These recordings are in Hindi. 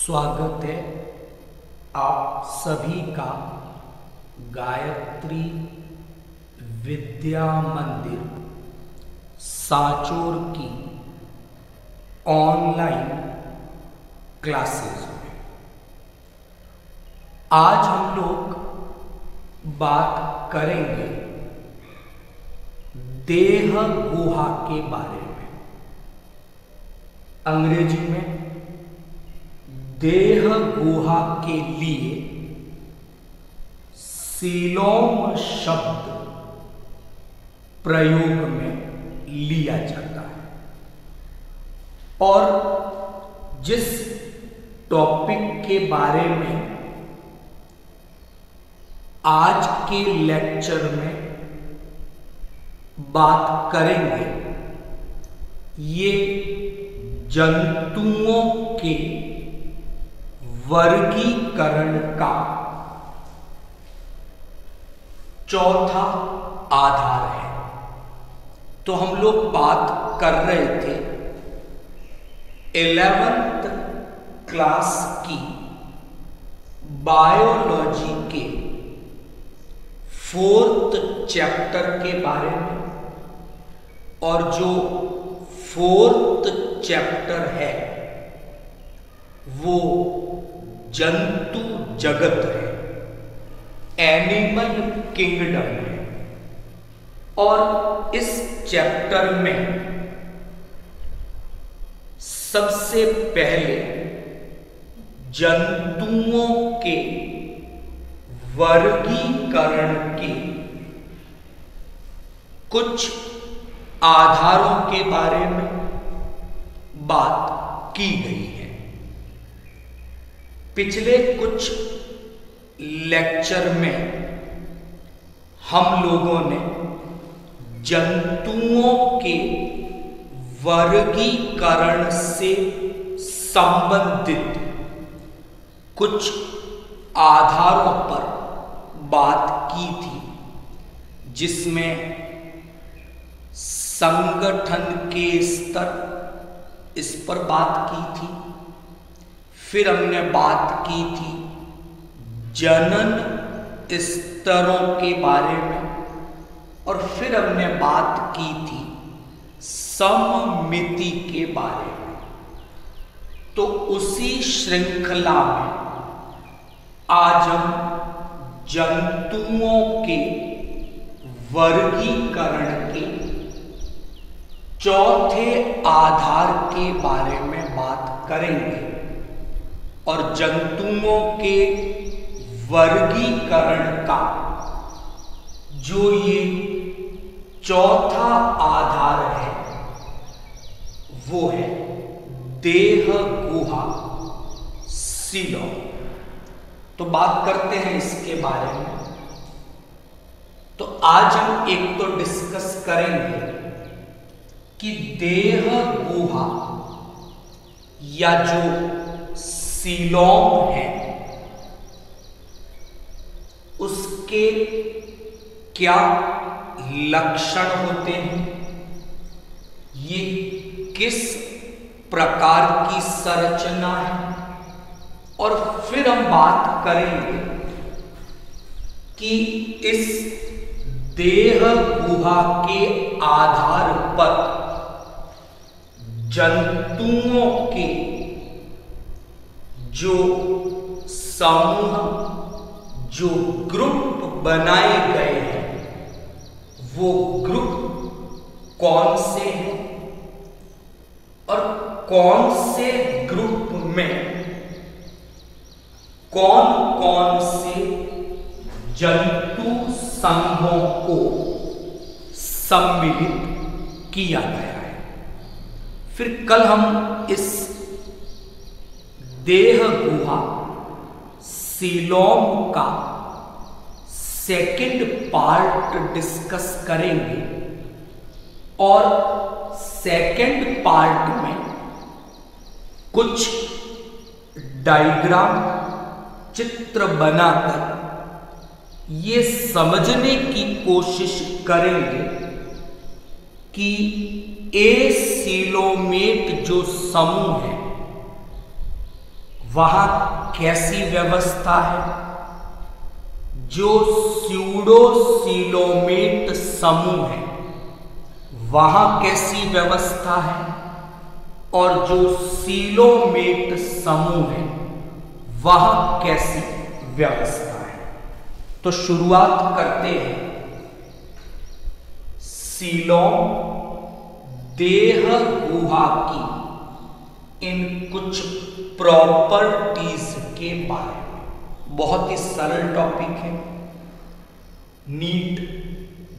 स्वागत है आप सभी का गायत्री विद्या मंदिर सांचौर की ऑनलाइन क्लासेस में। आज हम लोग बात करेंगे देह गुहा के बारे में। अंग्रेजी में देह गुहा के लिए सीलोम शब्द प्रयोग में लिया जाता है और जिस टॉपिक के बारे में आज के लेक्चर में बात करेंगे, ये जंतुओं के वर्गीकरण का चौथा आधार है। तो हम लोग बात कर रहे थे 11th क्लास की बायोलॉजी के 4th चैप्टर के बारे में, और जो 4th चैप्टर है वो जंतु जगत है, एनिमल किंगडम है। और इस चैप्टर में सबसे पहले जंतुओं के वर्गीकरण के कुछ आधारों के बारे में बात की गई है। पिछले कुछ लेक्चर में हम लोगों ने जंतुओं के वर्गीकरण से संबंधित कुछ आधारों पर बात की थी, जिसमें संगठन के स्तर इस पर बात की थी। फिर हमने बात की थी जनन स्तरों के बारे में, और फिर हमने बात की थी सममिति के बारे में। तो उसी श्रृंखला में आज हम जंतुओं के वर्गीकरण के चौथे आधार के बारे में बात करेंगे। और जंतुओं के वर्गीकरण का जो ये चौथा आधार है वो है देह गुहा सीलोम। तो बात करते हैं इसके बारे में। तो आज हम एक तो डिस्कस करेंगे कि देह गुहा या जो सीलोम है उसके क्या लक्षण होते हैं, ये किस प्रकार की संरचना है, और फिर हम बात करेंगे कि इस देह गुहा के आधार पर जंतुओं के जो समूह, जो ग्रुप बनाए गए हैं, वो ग्रुप कौन से हैं, और कौन से ग्रुप में कौन कौन से जंतु संघों को सम्मिलित किया गया है। फिर कल हम इस देह गुहा सीलोम का सेकंड पार्ट डिस्कस करेंगे, और सेकंड पार्ट में कुछ डायग्राम चित्र बनाकर ये समझने की कोशिश करेंगे कि एसीलोमेट जो समूह है वहां कैसी व्यवस्था है? जो स्यूडोसीलोमेट समूह है वहां कैसी व्यवस्था है? और जो सीलोमेट समूह है वहां कैसी व्यवस्था है? तो शुरुआत करते हैं सीलोम देह गुहा की इन कुछ प्रॉपर्टीज के बारे में। बहुत ही सरल टॉपिक है। नीट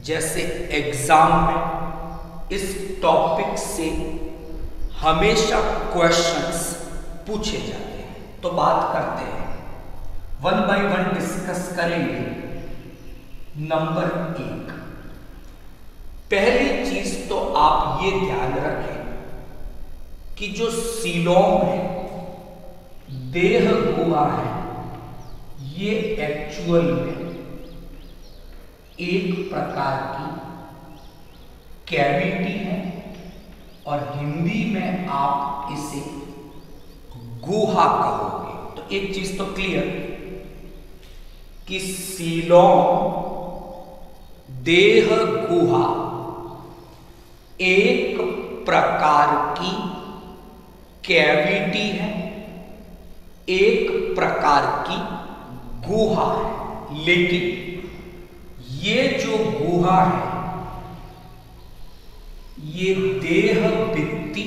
जैसे एग्जाम में इस टॉपिक से हमेशा क्वेश्चंस पूछे जाते हैं। तो बात करते हैं, वन बाय वन डिस्कस करेंगे। नंबर 1, पहली चीज तो आप ये ध्यान रखें कि जो सीलोम है, देह गुहा है, ये एक्चुअल में एक प्रकार की कैविटी है और हिंदी में आप इसे गुहा कहोगे। तो एक चीज तो क्लियर कि सीलोम देह गुहा एक प्रकार की कैविटी है, एक प्रकार की गुहा है। लेकिन ये जो गुहा है ये देह भित्ति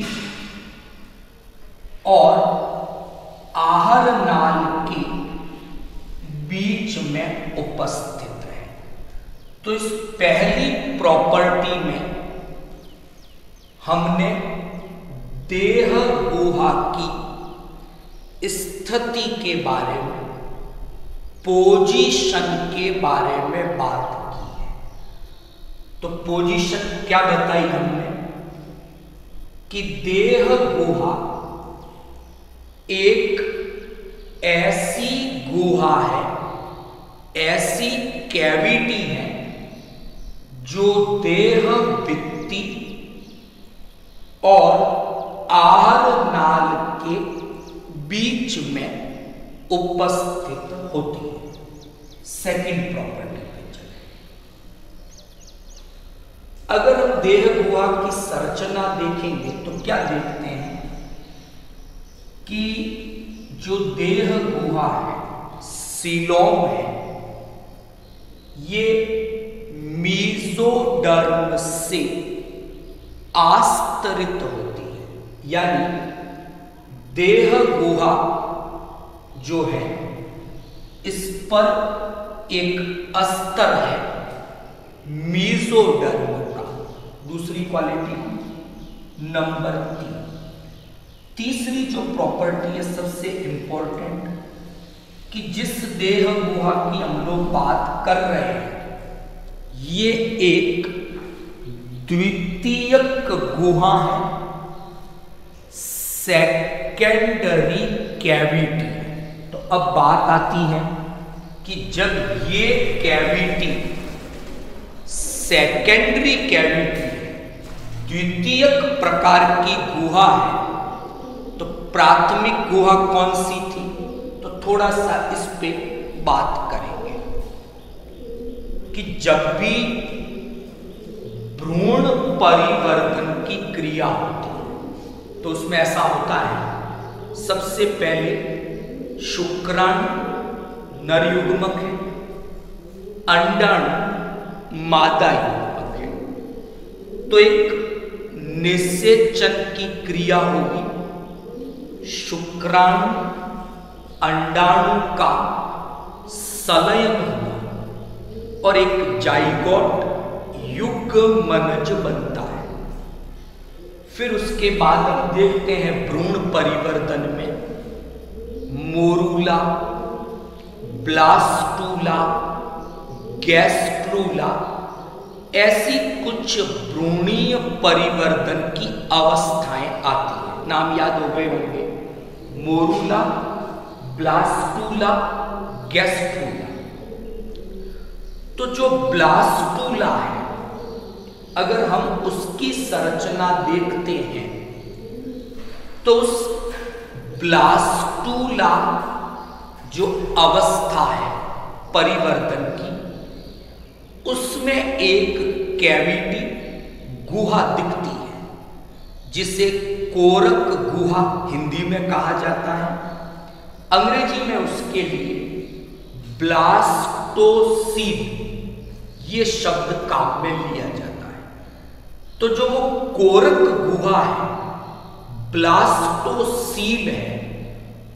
और आहार नाल के बीच में उपस्थित है। तो इस पहली प्रॉपर्टी में हमने देह गुहा की स्थिति के बारे में, पोजीशन के बारे में बात की है। तो पोजीशन क्या बताई हमने कि देह गुहा एक ऐसी गुहा है, ऐसी कैविटी है जो देह भित्ति और आहार नाल के बीच में उपस्थित होती है। सेकंड प्रॉपर्टी पे चले। अगर हम देह गुहा की संरचना देखेंगे तो क्या देखते हैं कि जो देह गुहा है, सीलोम है, ये मीजोडर्म से आस्तरित होती है। यानी देह गुहा जो है इस पर एक अस्तर है मीजोडर्म का। दूसरी क्वालिटी नंबर 3। तीसरी जो प्रॉपर्टी है सबसे इंपॉर्टेंट कि जिस देह गुहा की हम लोग बात कर रहे हैं ये एक द्वितीयक गुहा है, सेकेंडरी कैविटी। तो अब बात आती है कि जब ये कैविटी सेकेंडरी कैविटी द्वितीयक प्रकार की गुहा है तो प्राथमिक गुहा कौन सी थी? तो थोड़ा सा इस पे बात करेंगे कि जब भी भ्रूण परिवर्तन की क्रिया होती है तो उसमें ऐसा होता है, सबसे पहले शुक्राणु नर युग्मक है, अंडाणु मादा युग्मक है। तो एक निषेचन की क्रिया होगी, शुक्राणु अंडाणु का संलयन होगा और एक जाइगोट युग्मनज बनता है। फिर उसके बाद हम देखते हैं भ्रूण परिवर्तन में मोरूला, ब्लास्टूला, गैस्ट्रूला ऐसी कुछ भ्रूणीय परिवर्तन की अवस्थाएं आती हैं। नाम याद हो गए होंगे, मोरूला, ब्लास्टूला, गैस्ट्रूला। तो जो ब्लास्टूला है अगर हम उसकी संरचना देखते हैं तो उस ब्लास्ट ब्लास्टूला जो अवस्था है परिवर्तन की, उसमें एक कैविटी गुहा दिखती है, जिसे कोरक गुहा हिंदी में कहा जाता है। अंग्रेजी में उसके लिए ब्लास्टोसील ये शब्द काम में लिया जाता है। तो जो वो कोरक गुहा है, ब्लास्टोसील है,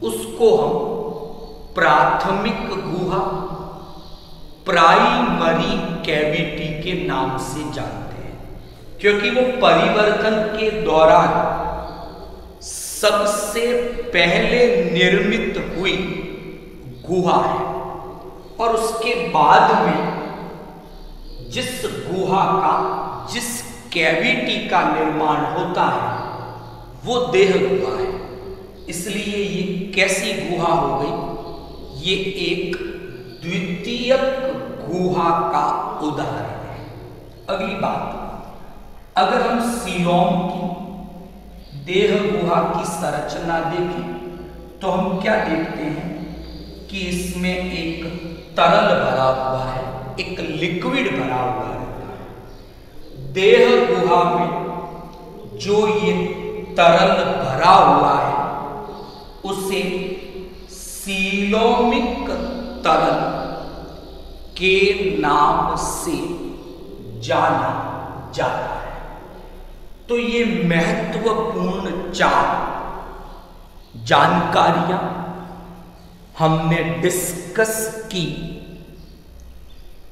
उसको हम प्राथमिक गुहा, प्राइमरी कैविटी के नाम से जानते हैं, क्योंकि वो परिवर्तन के दौरान सबसे पहले निर्मित हुई गुहा है, और उसके बाद में जिस गुहा का, जिस कैविटी का निर्माण होता है वो देह गुहा है। इसलिए ये कैसी गुहा हो गई? ये एक द्वितीयक गुहा का उदाहरण है। अगली बात, अगर हम सीलोम की देह गुहा की संरचना देखें तो हम क्या देखते हैं कि इसमें एक तरल भरा हुआ है, एक लिक्विड भरा हुआ रहता है। देह गुहा में जो ये तरल भरा हुआ है उसे सीलोमिक तरल के नाम से जाना जाता है। तो ये महत्वपूर्ण 4 जानकारियां हमने डिस्कस की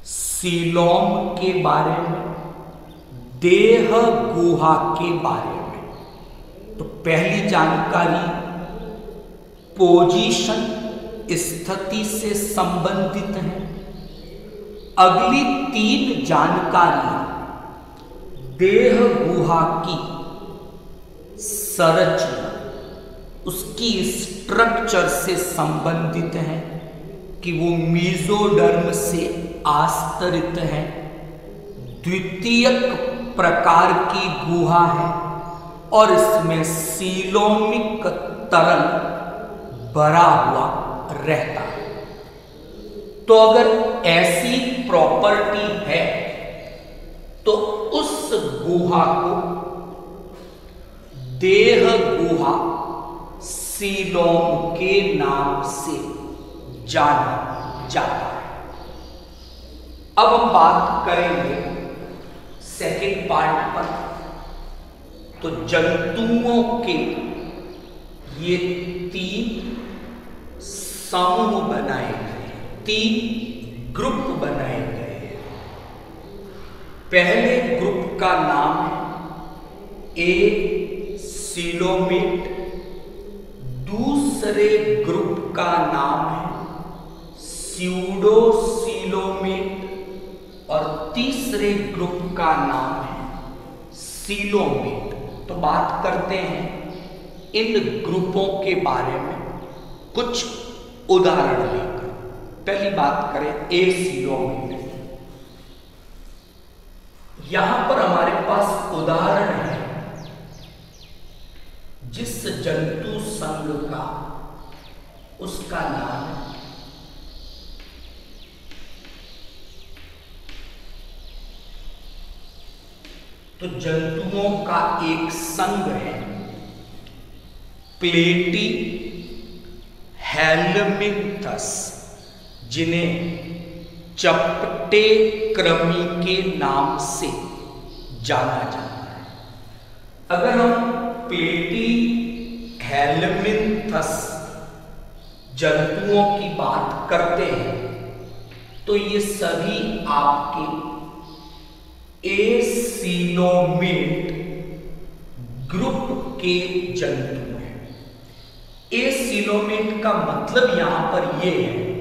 सीलोम के बारे में, देह गुहा के बारे में। तो पहली जानकारी पोजीशन, स्थिति से संबंधित है। अगली 3 जानकारियां देह गुहा की संरचना, उसकी स्ट्रक्चर से संबंधित है कि वो मेसोडर्म से आस्तरित है, द्वितीयक प्रकार की गुहा है और इसमें सीलोमिक तरल भरा हुआ रहता है। तो अगर ऐसी प्रॉपर्टी है तो उस गुहा को देह गुहा सीलोम के नाम से जाना जाता है। अब हम बात करेंगे सेकंड पार्ट पर। तो जंतुओं के ये 3 समूह बनाए गए, 3 ग्रुप बनाए गए। पहले ग्रुप का नाम है ए सीलोमेट, दूसरे ग्रुप का नाम है स्यूडो सीलोमेट और तीसरे ग्रुप का नाम है सीलोमेट। तो बात करते हैं इन ग्रुपों के बारे में कुछ उदाहरण लेकर। पहली बात करें ए सीलोमेट। यहां पर हमारे पास उदाहरण है जिस जंतु संघ का, उसका नाम है तो जंतुओं का एक संघ है प्लेटी हेलमिंथस, जिन्हें चपटे कृमि के नाम से जाना जाता है। अगर हम प्लेटी हेलमिंथस जंतुओं की बात करते हैं तो ये सभी आपके ए सीलोमेट ग्रुप के जंतु हैं। ए सीलोमेट का मतलब यहां पर यह है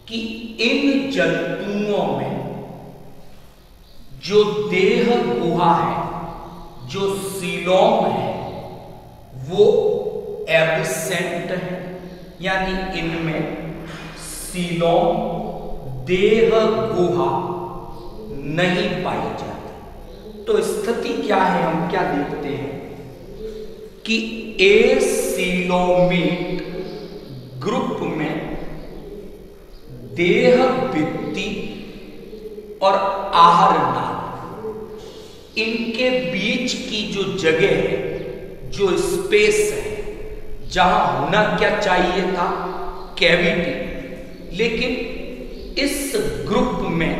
कि इन जंतुओं में जो देह गुहा है, जो सीलोम है, वो एब्सेंट है, यानी इनमें सीलोम देह गुहा नहीं पाई जाती। तो स्थिति क्या है, हम क्या देखते हैं कि ए सीलोमेट ग्रुप में देह भित्ति और आहार नाल, इनके बीच की जो जगह है, जो स्पेस है, जहां होना क्या चाहिए था, कैविटी, लेकिन इस ग्रुप में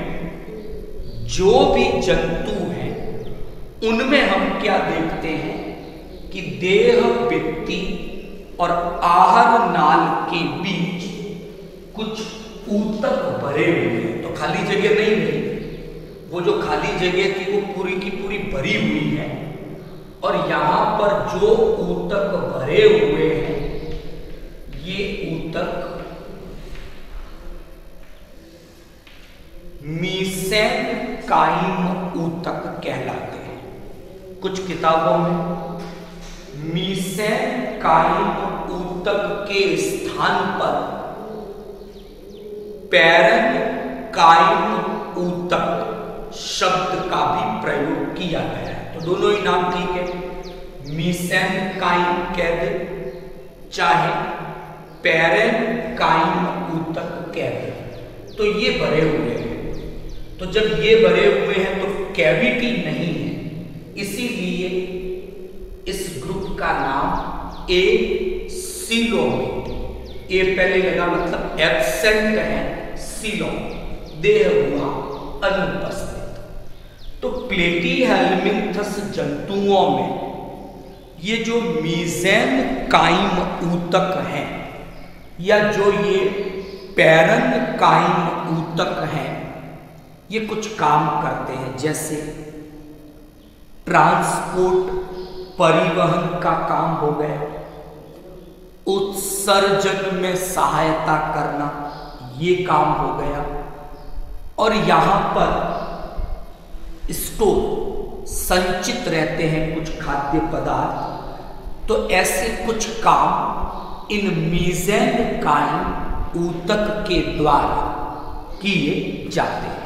जो भी जंतु हैं उनमें हम क्या देखते हैं कि देह भित्ति और आहार नाल के बीच कुछ ऊतक भरे हुए हैं। तो खाली जगह नहीं है, वो जो खाली जगह थी वो पूरी की पूरी भरी हुई है, और यहां पर जो ऊतक भरे हुए हैं ये ऊतक मीसेनकाइम ऊतक कहलाते हैं। कुछ किताबों में मीसेनकाइम ऊतक के स्थान पर पैरेनकाइम ऊतक शब्द का भी प्रयोग किया गया है। तो दोनों ही नाम ठीक है, मीसेनकाइम कह दे चाहे पैरेनकाइम ऊतक कह दे। तो ये भरे हुए हैं, तो जब ये भरे हुए हैं तो कैविटी नहीं है, इसीलिए इस ग्रुप का नाम ए सीलोमेट, ए पहले लगा मतलब एब्सेंट है, सीलोम देह हुआ अनुपस्थित। तो प्लेटीहेल्मिन्थस जंतुओं में ये जो मीसेनकाइम ऊतक हैं या जो ये पैरेनकाइम ऊतक हैं, ये कुछ काम करते हैं, जैसे ट्रांसपोर्ट परिवहन का काम हो गया, उत्सर्जन में सहायता करना ये काम हो गया, और यहां पर स्टोर संचित रहते हैं कुछ खाद्य पदार्थ। तो ऐसे कुछ काम इन मीसेनकाइम ऊतक के द्वारा किए जाते हैं।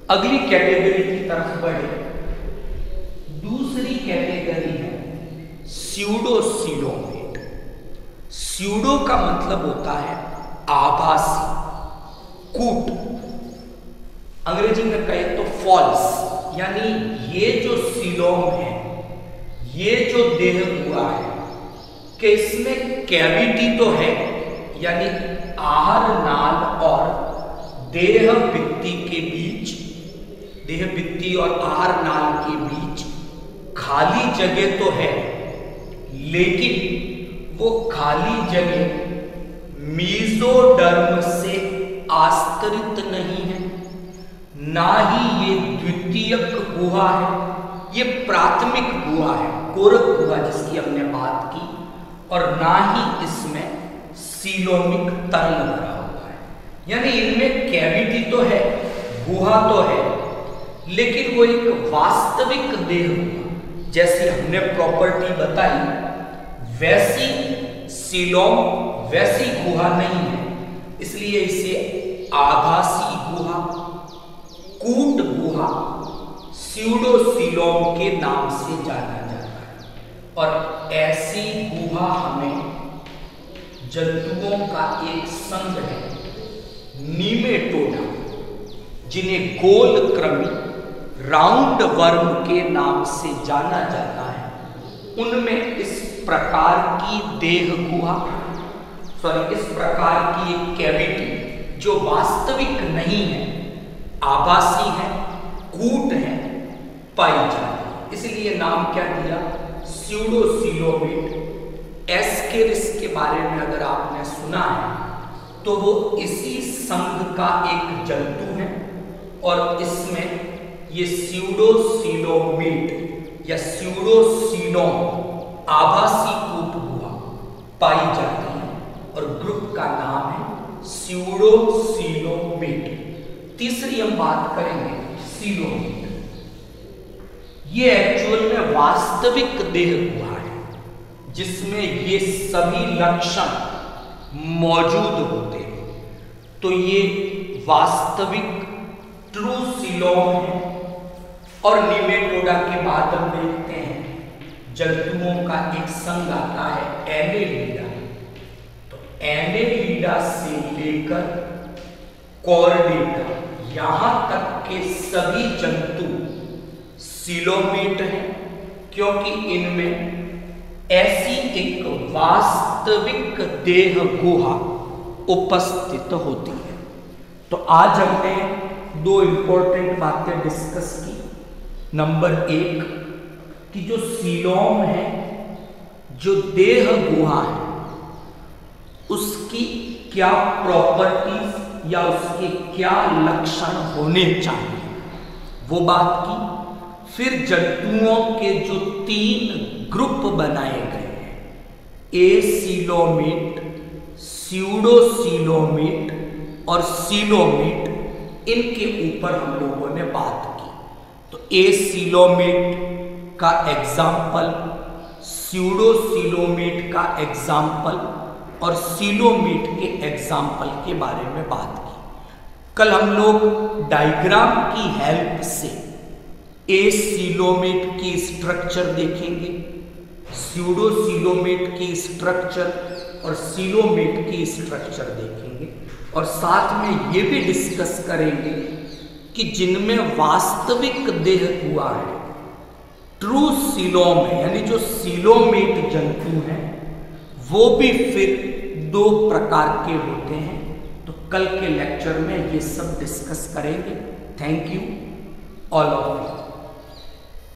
अगली कैटेगरी की तरफ बढ़े, दूसरी कैटेगरी है स्यूडोसीलोमेट। स्यूडो का मतलब होता है आभासी, कूट, अंग्रेजी में कहे तो फॉल्स, यानी ये जो सीलोम है, ये जो देह हुआ है कि इसमें कैविटी तो है, यानी आहार नाल और देह भित्ति के बीच, देह भित्ति और आहार नाल के बीच खाली जगह तो है, लेकिन वो खाली जगह मीजोडर्म से आस्तरित नहीं है, ना ही ये द्वितीयक गुहा है, ये प्राथमिक गुहा है, कोरक गुहा जिसकी हमने बात की, और ना ही इसमें सीलोमिक तरल भरा हुआ है। यानी इनमें कैविटी तो है, गुहा तो है, लेकिन वो एक वास्तविक देह हुआ, जैसी हमने प्रॉपर्टी बताई वैसी सीलोम, वैसी गुहा नहीं है, इसलिए इसे आभासी गुहा, कूट गुहा, स्यूडोसीलोम के नाम से जाना जाता है। और ऐसी गुहा हमें जंतुओं का एक संघ है नीमेटोडा, जिन्हें गोल कृमि, राउंड वर्म के नाम से जाना जाता है, उनमें इस प्रकार की देह गुहा, इस प्रकार की एक कैविटी जो वास्तविक नहीं है, आभासी है, कूट है, पाई जाती है। इसलिए नाम क्या दिया, स्यूडोसीलोमेट। एस्केरिस के बारे में अगर आपने सुना है तो वो इसी संघ का एक जंतु है, और इसमें ये स्यूडोसीलोमेट या स्यूडोसीलोम आभासी कूट हुआ पाई जाती है, और ग्रुप का नाम है स्यूडोसीलोमेट। तीसरी हम बात करेंगे सीलोमेट। ये एक्चुअल में वास्तविक देह हुआ है, जिसमें ये सभी लक्षण मौजूद होते हैं। तो ये वास्तविक ट्रू सीलोम है। और नीमेटोडा के बाद हम देखते हैं जंतुओं का एक संघ आता है एनेलिडा। तो एनेलिडा से लेकर कॉर्डेटा यहां तक के सभी जंतु सीलोमेट हैं, क्योंकि इनमें ऐसी एक वास्तविक देह गुहा उपस्थित होती है। तो आज हमने दो इंपॉर्टेंट बातें डिस्कस की। नंबर 1 कि जो सीलोम है, जो देह गुहा है, उसकी क्या प्रॉपर्टीज या उसके क्या लक्षण होने चाहिए, वो बात की। फिर जंतुओं के जो 3 ग्रुप बनाए गए हैं, एसीलोमेट, स्यूडोसीलोमेट और सीलोमेट, इनके ऊपर हम लोगों ने बात की। तो एसीलोमेट का एग्जाम्पल, स्यूडोसीलोमेट का एग्जाम्पल और सीलोमेट के एग्जाम्पल के बारे में बात की। कल हम लोग डायग्राम की हेल्प से एसीलोमेट की स्ट्रक्चर देखेंगे, स्यूडोसीलोमेट की स्ट्रक्चर और सीलोमेट की स्ट्रक्चर देखेंगे, और साथ में ये भी डिस्कस करेंगे कि जिनमें वास्तविक देह हुआ है, ट्रू सीलोम है, यानी जो सीलोमेट जंतु हैं, वो भी फिर 2 प्रकार के होते हैं। तो कल के लेक्चर में ये सब डिस्कस करेंगे। Thank you all of you.